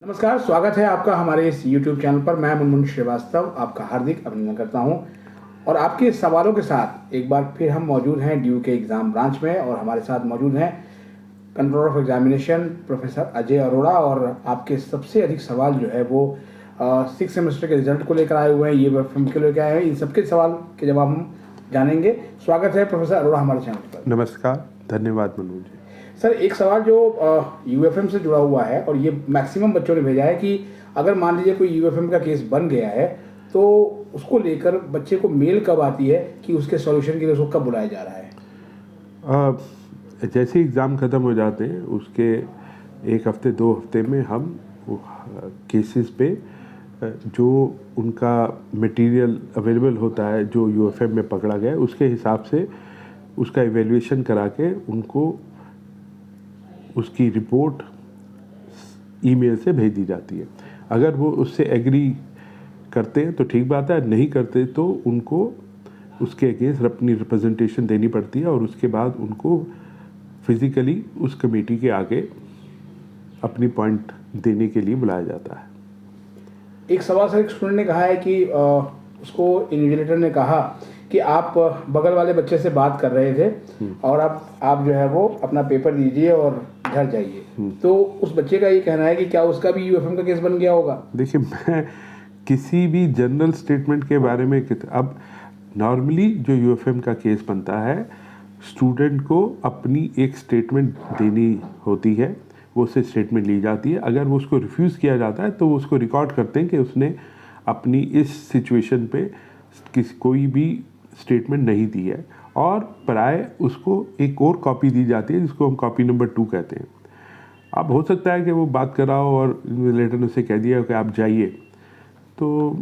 नमस्कार, स्वागत है आपका हमारे इस YouTube चैनल पर। मैं मुनमुन श्रीवास्तव आपका हार्दिक अभिनंदन करता हूं और आपके सवालों के साथ एक बार फिर हम मौजूद हैं ड्यू के एग्ज़ाम ब्रांच में। और हमारे साथ मौजूद हैं controller of examination professor Ajay Arora. और आपके सबसे अधिक सवाल जो है वो 6 सेमेस्टर के रिजल्ट को लेकर आए हुए हैं, ये फिल्म के लेकर आए हैं। इन सबके सवाल के जवाब हम जानेंगे। स्वागत है प्रोफेसर अरोड़ा हमारे चैनल पर। नमस्कार, धन्यवाद मनोज जी। सर, एक सवाल जो यूएफएम से जुड़ा हुआ है और ये मैक्सिमम बच्चों ने भेजा है कि अगर मान लीजिए कोई यूएफएम का केस बन गया है तो उसको लेकर बच्चे को मेल कब आती है कि उसके सॉल्यूशन के लिए उसको कब बुलाया जा रहा है? जैसे एग्ज़ाम ख़त्म हो जाते हैं उसके एक हफ्ते 2 हफ्ते में हम केसेस पे जो उनका मटेरियल अवेलेबल होता है जो यूएफएम में पकड़ा गया है उसके हिसाब से उसका इवैल्यूएशन करा के उनको उसकी रिपोर्ट ईमेल से भेज दी जाती है। अगर वो उससे एग्री करते हैं तो ठीक बात है, नहीं करते तो उनको उसके अगेंस्ट अपनी रिप्रेजेंटेशन देनी पड़ती है और उसके बाद उनको फिज़िकली उस कमेटी के आगे अपनी पॉइंट देने के लिए बुलाया जाता है। एक सवाल सर, एक स्टूडेंट ने कहा है कि उसको इन्विजिलेटर ने कहा कि आप बगल वाले बच्चे से बात कर रहे थे और आप जो है वो अपना पेपर दीजिए और घर जाइए। तो उस बच्चे का ये कहना है कि क्या उसका भी यूएफएम का केस बन गया होगा? देखिए, मैं किसी भी जनरल स्टेटमेंट के बारे में अब नॉर्मली जो यूएफएम का केस बनता है स्टूडेंट को अपनी एक स्टेटमेंट देनी होती है, वो उससे स्टेटमेंट ली जाती है। अगर वो उसको रिफ्यूज़ किया जाता है तो वो उसको रिकॉर्ड करते हैं कि उसने अपनी इस सिचुएशन पे कोई भी स्टेटमेंट नहीं दी है और प्राय उसको एक और कॉपी दी जाती है जिसको हम कॉपी नंबर 2 कहते हैं। अब हो सकता है कि वो बात कर रहा हो और इन्विजिलेटर ने उसे कह दिया कि आप जाइए, तो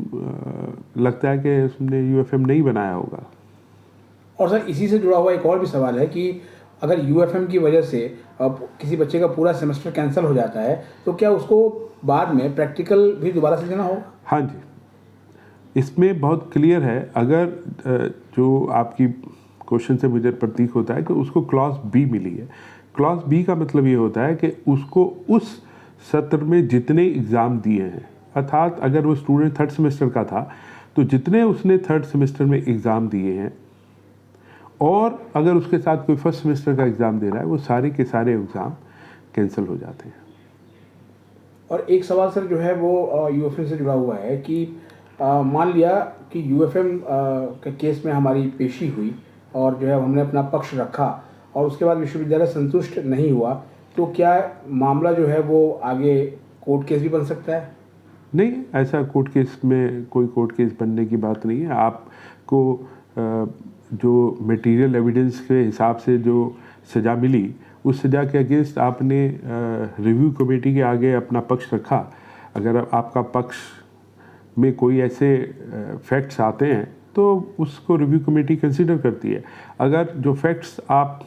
लगता है कि उसने यूएफएम नहीं बनाया होगा। और सर, इसी से जुड़ा हुआ एक और भी सवाल है कि अगर यूएफएम की वजह से किसी बच्चे का पूरा सेमेस्टर कैंसिल हो जाता है तो क्या उसको बाद में प्रैक्टिकल भी दोबारा से देना होगा? हाँ जी, इसमें बहुत क्लियर है। अगर जो आपकी क्वेश्चन से मुझे प्रतीक होता है कि उसको क्लॉज बी मिली है। क्लॉज बी का मतलब ये होता है कि उसको उस सत्र में जितने एग्ज़ाम दिए हैं, अर्थात अगर वो स्टूडेंट 3rd सेमेस्टर का था तो जितने उसने 3rd सेमेस्टर में एग्ज़ाम दिए हैं और अगर उसके साथ कोई 1st सेमेस्टर का एग्ज़ाम दे रहा है वो सारे के सारे एग्ज़ाम कैंसिल हो जाते हैं। और एक सवाल सर जो है वो यूएफएम से जुड़ा हुआ है कि मान लिया कि यूएफएम के केस में हमारी पेशी हुई और जो है हमने अपना पक्ष रखा और उसके बाद विश्वविद्यालय संतुष्ट नहीं हुआ, तो क्या मामला जो है वो आगे कोर्ट केस भी बन सकता है? नहीं, ऐसा कोर्ट केस में कोई कोर्ट केस बनने की बात नहीं है। आपको जो मटेरियल एविडेंस के हिसाब से जो सज़ा मिली उस सज़ा के अगेंस्ट आपने रिव्यू कमेटी के आगे अपना पक्ष रखा। अगर आपका पक्ष में कोई ऐसे फैक्ट्स आते हैं तो उसको रिव्यू कमेटी कंसीडर करती है। अगर जो फैक्ट्स आप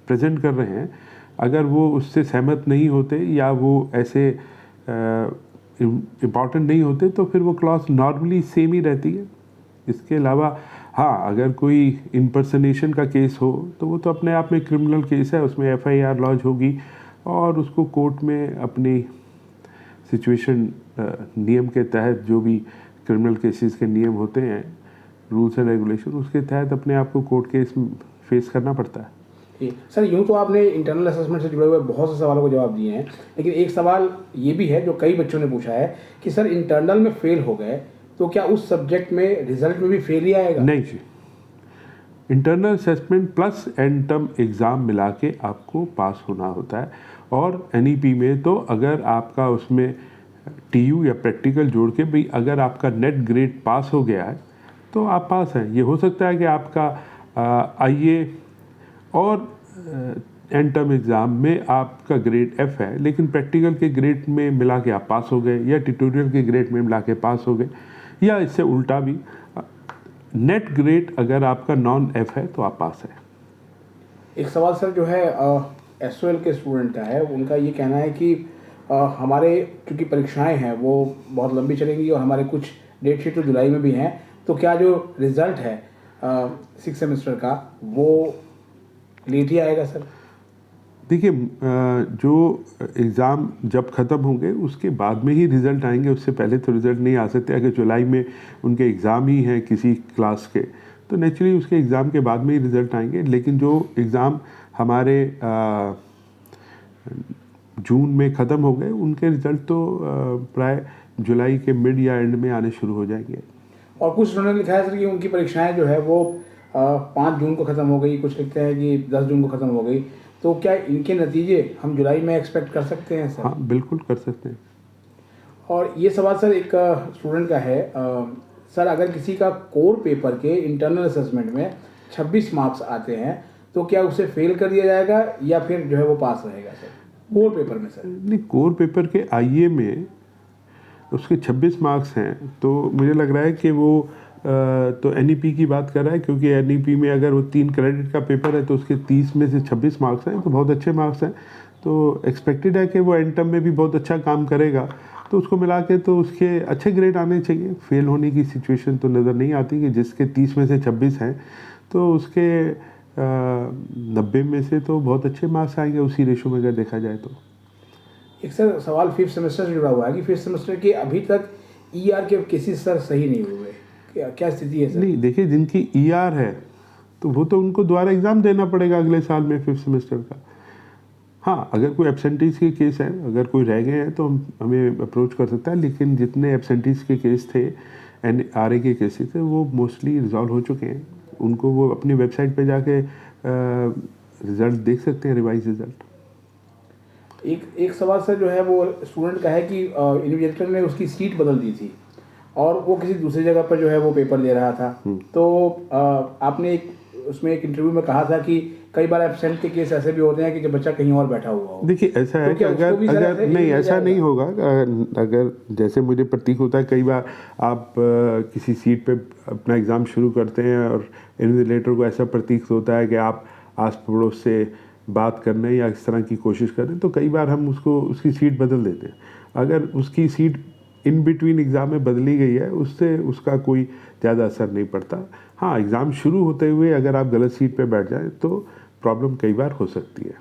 प्रेजेंट कर रहे हैं अगर वो उससे सहमत नहीं होते या वो ऐसे इम्पॉर्टेंट नहीं होते तो फिर वो क्लॉज नॉर्मली सेम ही रहती है। इसके अलावा हाँ, अगर कोई इम्पर्सनेशन का केस हो तो वो तो अपने आप में क्रिमिनल केस है, उसमें एफआईआर लॉन्च होगी और उसको कोर्ट में अपनी सिचुएशन नियम के तहत जो भी क्रिमिनल केसेस के नियम होते हैं, रूल्स एंड रेगुलेशन, उसके तहत अपने आप को कोर्ट केस फेस करना पड़ता है। सर, यूँ तो आपने इंटरनल असेसमेंट से जुड़े हुए बहुत से सवालों को जवाब दिए हैं, लेकिन एक सवाल ये भी है जो कई बच्चों ने पूछा है कि सर इंटरनल में फेल हो गए तो क्या उस सब्जेक्ट में रिजल्ट में भी फेल ही आएगा? नहीं जी, internal assessment plus end term exam मिला के आपको पास होना होता है। और एनईपी में तो अगर आपका उसमें टीयू या प्रैक्टिकल जोड़ के भाई अगर आपका नेट ग्रेड पास हो गया है तो आप पास हैं। ये हो सकता है कि आपका आईए और एंड टर्म एग्ज़ाम में आपका ग्रेड एफ है लेकिन प्रैक्टिकल के ग्रेड में मिला के आप पास हो गए या ट्यूटोरियल के ग्रेड में मिला के पास हो गए, या इससे उल्टा भी नेट ग्रेड अगर आपका नॉन एफ है तो आप पास है। एक सवाल सर जो है एसओएल के स्टूडेंट का है, उनका ये कहना है कि हमारे चूँकि परीक्षाएं हैं वो बहुत लंबी चलेंगी और हमारे कुछ डेट शीट तो जुलाई में भी हैं, तो क्या जो रिज़ल्ट है 6 सेमेस्टर का वो लेट ही आएगा सर? देखिए जो एग्ज़ाम जब ख़त्म होंगे उसके बाद में ही रिज़ल्ट आएंगे, उससे पहले तो रिज़ल्ट नहीं आ सकते। अगर जुलाई में उनके एग्ज़ाम ही हैं किसी क्लास के, तो नेचुरली उसके एग्ज़ाम के बाद में ही रिज़ल्ट आएंगे। लेकिन जो एग्ज़ाम हमारे जून में ख़त्म हो गए, उनके रिज़ल्ट तो प्राय जुलाई के मिड या एंड में आने शुरू हो जाएंगे। और कुछ उन्होंने लिखा है सर कि उनकी परीक्षाएं जो है वो 5 जून को ख़त्म हो गई, कुछ लिखते हैं कि 10 जून को ख़त्म हो गई। तो क्या इनके नतीजे हम जुलाई में एक्सपेक्ट कर सकते हैं सर? हाँ, बिल्कुल कर सकते हैं। और ये सवाल सर एक स्टूडेंट का है, सर अगर किसी का कोर पेपर के इंटरनल असेसमेंट में 26 मार्क्स आते हैं तो क्या उसे फेल कर दिया जाएगा या फिर जो है वो पास रहेगा सर कोर पेपर में? सर नहीं, कोर पेपर के आईए में उसके 26 मार्क्स हैं, तो मुझे लग रहा है कि वो तो एनईपी की बात कर रहा है, क्योंकि एनईपी में अगर वो 3 क्रेडिट का पेपर है तो उसके 30 में से 26 मार्क्स हैं, तो बहुत अच्छे मार्क्स हैं। तो एक्सपेक्टेड है कि वो एंड टर्म में भी बहुत अच्छा काम करेगा, तो उसको मिला के तो उसके अच्छे ग्रेड आने चाहिए। फेल होने की सिचुएशन तो नज़र नहीं आती कि जिसके 30 में से 26 हैं तो उसके 90 में से तो बहुत अच्छे मार्क्स आएंगे उसी रेशो में अगर देखा जाए तो। एक सर सवाल 5th सेमेस्टर से जुड़ा हुआ है कि 5th सेमेस्टर के अभी तक ईआर के केसेस सर सही नहीं हुए, क्या स्थिति है सर? नहीं, देखिए जिनकी ईआर है तो वो तो उनको दोबारा एग्ज़ाम देना पड़ेगा अगले साल में 5th सेमेस्टर का। हाँ, अगर कोई एब्सेंटीज़ के केस हैं, अगर कोई रह गए हैं तो हमें अप्रोच कर सकता है, लेकिन जितने एब्सेंटीज़ के केस थे, एनआरए के केसेस थे, वो मोस्टली रिजॉल्व हो चुके हैं। उनको वो अपनी वेबसाइट पे जाके रिज़ल्ट देख सकते हैं, रिवाइज रिज़ल्ट। एक सवाल सर जो है वो स्टूडेंट का है कि इन्विजिलेटर ने उसकी सीट बदल दी थी और वो किसी दूसरी जगह पर जो है वो पेपर दे रहा था। तो आपने उसमें एक इंटरव्यू में कहा था कि कई बार एब्सेंट के केस ऐसे भी होते हैं कि जब बच्चा कहीं और बैठा हुआ हो। देखिए ऐसा है कि अगर नहीं, ऐसा नहीं होगा। अगर जैसे मुझे प्रतीक होता है, कई बार आप किसी सीट पे अपना एग्ज़ाम शुरू करते हैं और इन्विजिलेटर को ऐसा प्रतीक होता है कि आप आस पड़ोस से बात करने या इस तरह की कोशिश करें, तो कई बार हम उसकी सीट बदल देते हैं। अगर उसकी सीट इन बिटवीन एग्ज़ाम में बदली गई है, उससे उसका कोई ज़्यादा असर नहीं पड़ता। हाँ, एग्ज़ाम शुरू होते हुए अगर आप गलत सीट पे बैठ जाएं तो प्रॉब्लम कई बार हो सकती है।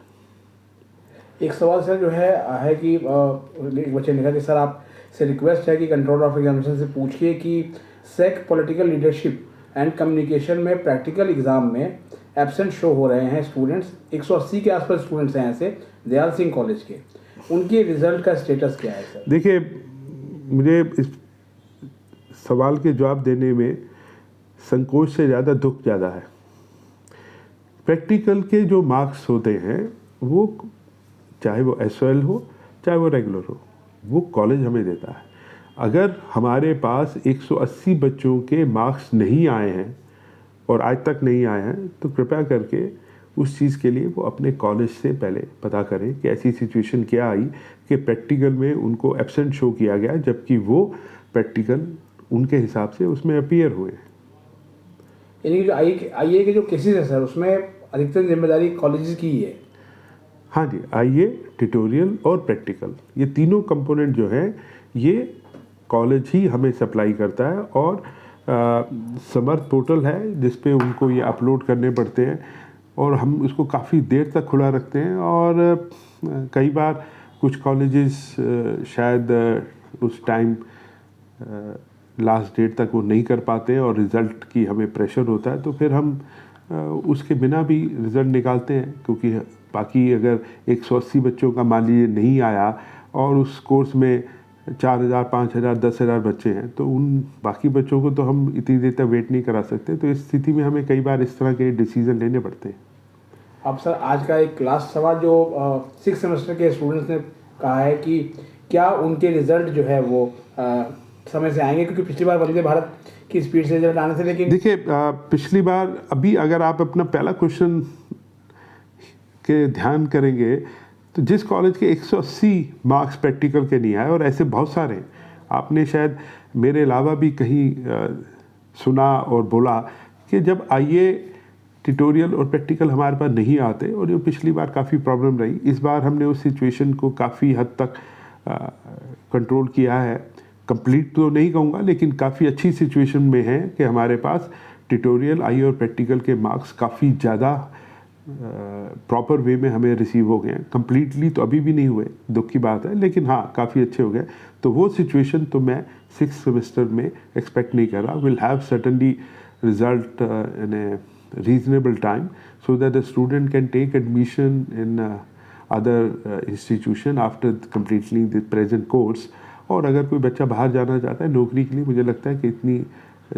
एक सवाल सर जो है कि एक बच्चे ने कहा कि सर आपसे रिक्वेस्ट है कि कंट्रोलर ऑफ एग्जामिनेशन से पूछिए कि सेक पॉलिटिकल लीडरशिप एंड कम्युनिकेशन में प्रैक्टिकल एग्ज़ाम में एब्सेंट शो हो रहे हैं स्टूडेंट्स। 180 के आसपास स्टूडेंट्स हैं ऐसे दयाल सिंह कॉलेज के, उनके रिजल्ट का स्टेटस क्या है सर? देखिए, मुझे इस सवाल के जवाब देने में संकोच से ज़्यादा दुख ज़्यादा है। प्रैक्टिकल के जो मार्क्स होते हैं वो, चाहे वो एसओएल हो चाहे वो रेगुलर हो, वो कॉलेज हमें देता है। अगर हमारे पास 180 बच्चों के मार्क्स नहीं आए हैं और आज तक नहीं आए हैं, तो कृपया करके उस चीज़ के लिए वो अपने कॉलेज से पहले पता करें कि ऐसी सिचुएशन क्या आई कि प्रैक्टिकल में उनको एब्सेंट शो किया गया, जबकि वो प्रैक्टिकल उनके हिसाब से उसमें अपीयर हुए। यानी जो आईए के जो केसेस है सर, उसमें अधिकतर जिम्मेदारी कॉलेज की ही है? हाँ जी, आईए, ट्यूटोरियल और प्रैक्टिकल, ये तीनों कंपोनेंट जो हैं ये कॉलेज ही हमें सप्लाई करता है। और समर्थ पोर्टल है जिस पे उनको ये अपलोड करने पड़ते हैं और हम उसको काफ़ी देर तक खुला रखते हैं। और कई बार कुछ कॉलेजेस शायद उस टाइम लास्ट डेट तक वो नहीं कर पाते हैं और रिज़ल्ट की हमें प्रेशर होता है, तो फिर हम उसके बिना भी रिज़ल्ट निकालते हैं। क्योंकि बाकी अगर 180 बच्चों का मान लीजिए नहीं आया और उस कोर्स में 4000, 5000, 10,000 बच्चे हैं, तो उन बाकी बच्चों को तो हम इतनी देर तक वेट नहीं करा सकते। तो इस स्थिति में हमें कई बार इस तरह के डिसीज़न लेने पड़ते हैं। अब सर आज का एक लास्ट सवाल जो 6th सेमेस्टर के स्टूडेंट्स ने कहा है कि क्या उनके रिजल्ट जो है वो समय से आएंगे, क्योंकि पिछली बार वंदे भारत की स्पीड से रिजल्ट आने थे। लेकिन देखिए, पिछली बार, अभी अगर आप अपना पहला क्वेश्चन के ध्यान करेंगे तो जिस कॉलेज के 180 मार्क्स प्रैक्टिकल के नहीं आए, और ऐसे बहुत सारे हैं, आपने शायद मेरे अलावा भी कहीं सुना और बोला कि जब आईए, ट्यूटोरियल और प्रैक्टिकल हमारे पास नहीं आते, और जो पिछली बार काफ़ी प्रॉब्लम रही, इस बार हमने उस सिचुएशन को काफ़ी हद तक कंट्रोल किया है। कंप्लीट तो नहीं कहूँगा, लेकिन काफ़ी अच्छी सिचुएशन में है कि हमारे पास ट्यूटोरियल, आईए और प्रैक्टिकल के मार्क्स काफ़ी ज़्यादा प्रॉपर वे में हमें रिसीव हो गए हैं। कम्प्लीटली तो अभी भी नहीं हुए, दुख की बात है, लेकिन हाँ काफ़ी अच्छे हो गए। तो वो सिचुएशन तो मैं 6th सेमेस्टर में एक्सपेक्ट नहीं कर रहा। Will have certainly result in a reasonable time so that the student can take admission in other institution after completely the present course. और अगर कोई बच्चा बाहर जाना चाहता है नौकरी के लिए, मुझे लगता है कि इतनी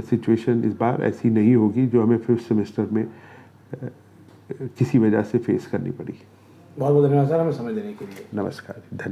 सिचुएशन इस बार ऐसी नहीं होगी जो हमें 5th सेमेस्टर में किसी वजह से फेस करनी पड़ी। बहुत बहुत धन्यवाद सर हमें समय देने के लिए। नमस्कार, धन्यवाद।